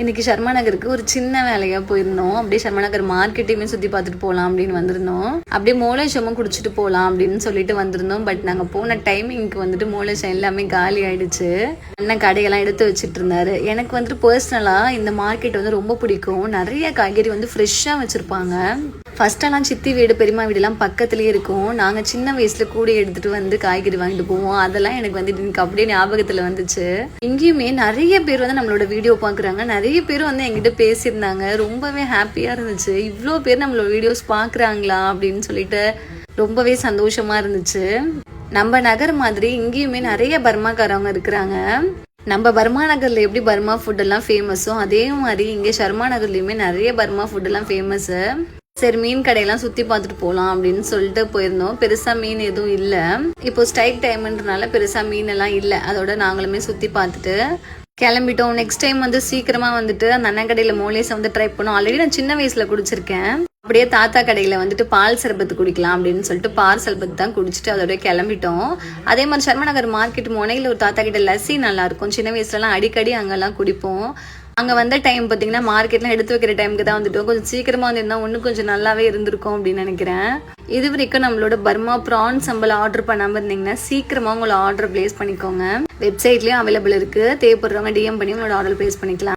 இன்னைக்கு சர்மா நகருக்கு ஒரு சின்ன வேலையா போயிருந்தோம். அப்படியே சர்மா நகர் மார்க்கெட்டையுமே சுத்தி பார்த்துட்டு போகலாம் அப்படின்னு வந்திருந்தோம். அப்படியே மோலேஷமும் குடிச்சிட்டு போகலாம் அப்படின்னு சொல்லிட்டு வந்திருந்தோம். பட் நாங்க போன டைமிங்க்கு வந்துட்டு மோலேஷம் எல்லாமே காலி ஆயிடுச்சு. அண்ணன் கடையெல்லாம் எடுத்து வச்சுட்டு இருந்தாரு. எனக்கு வந்துட்டு பர்சனலா இந்த மார்க்கெட் வந்து ரொம்ப பிடிக்கும். நிறைய காய்கறி வந்து ஃப்ரெஷ்ஷா வச்சிருப்பாங்க. ஃபர்ஸ்டெல்லாம் சித்தி வீடு பெரியம்மா வீடுலாம் பக்கத்துலேயே இருக்கும். நாங்கள் சின்ன வயசில் கூடி எடுத்துகிட்டு வந்து காய்கறி வாங்கிட்டு போவோம். அதெல்லாம் எனக்கு வந்து எனக்கு அப்படியே ஞாபகத்தில் வந்துச்சு. இங்கேயுமே நிறைய பேர் வந்து நம்மளோட வீடியோ பார்க்குறாங்க. நிறைய பேர் வந்து எங்கிட்ட பேசியிருந்தாங்க. ரொம்பவே ஹாப்பியாக இருந்துச்சு. இவ்வளோ பேர் நம்மளோட வீடியோஸ் பார்க்குறாங்களா அப்படின்னு சொல்லிட்டு ரொம்பவே சந்தோஷமாக இருந்துச்சு. நம்ம நகர் மாதிரி இங்கேயுமே நிறைய பர்மாக்காரவங்க இருக்கிறாங்க. நம்ம பர்மா நகரில் எப்படி பர்மா ஃபுட்டெல்லாம் ஃபேமஸோ அதே மாதிரி இங்கே சர்மா நகர்லேயுமே நிறைய பர்மா ஃபுட்டெல்லாம் ஃபேமஸ்ஸு. சரி, மீன் கடையெல்லாம் சுற்றி பார்த்துட்டு போகலாம் அப்படின்னு சொல்லிட்டு போயிருந்தோம். பெருசாக மீன் எதுவும் இல்லை. இப்போ ஸ்ட்ரைக் டைம்ன்றனால பெருசாக மீன் எல்லாம் இல்லை. அதோட நாங்களுமே சுற்றி பார்த்துட்டு கிளம்பிட்டோம். நெக்ஸ்ட் டைம் வந்து சீக்கிரமாக வந்துட்டு அந்த அண்ணன் கடையில் மோலேஸை வந்து ட்ரை பண்ணோம். ஆல்ரெடி நான் சின்ன வயசில் குடிச்சிருக்கேன். அப்படியே தாத்தா கடையில் வந்துட்டு பால் சர்பத்து குடிக்கலாம் அப்படின்னு சொல்லிட்டு பால் சர்பத்து தான் குடிச்சிட்டு அதோடய கிளம்பிட்டோம். அதே மாதிரி சர்மா நகர் மார்க்கெட் முனையில் ஒரு தாத்தா கிட்ட லஸ்ஸி நல்லாயிருக்கும். சின்ன வயசுலலாம் அடிக்கடி அங்கெல்லாம் குடிப்போம். அங்கே வந்த டைம் பார்த்தீங்கன்னா மார்க்கெட்லாம் எடுத்து வைக்கிற டைமுக்கு தான் வந்துட்டோம். கொஞ்சம் சீக்கிரமாக வந்துருந்தா இன்னும் கொஞ்சம் நல்லாவே இருந்திருக்கும் அப்படின்னு நினைக்கிறேன். இது வரைக்கும் நம்மளோட பர்மா ப்ரான் சம்பல் ஆர்டர் பண்ணாமல் இருந்தீங்கன்னா சீக்கிரமாக உங்களோட ஆர்டர் பிளேஸ் பண்ணிக்கோங்க. வெப்சைட்லேயும் அவைலபிள் இருக்குது. தேவைப்படுறவங்க டிஎம் பண்ணி உங்களோட ஆர்டர் பிளேஸ் பண்ணிக்கலாம்.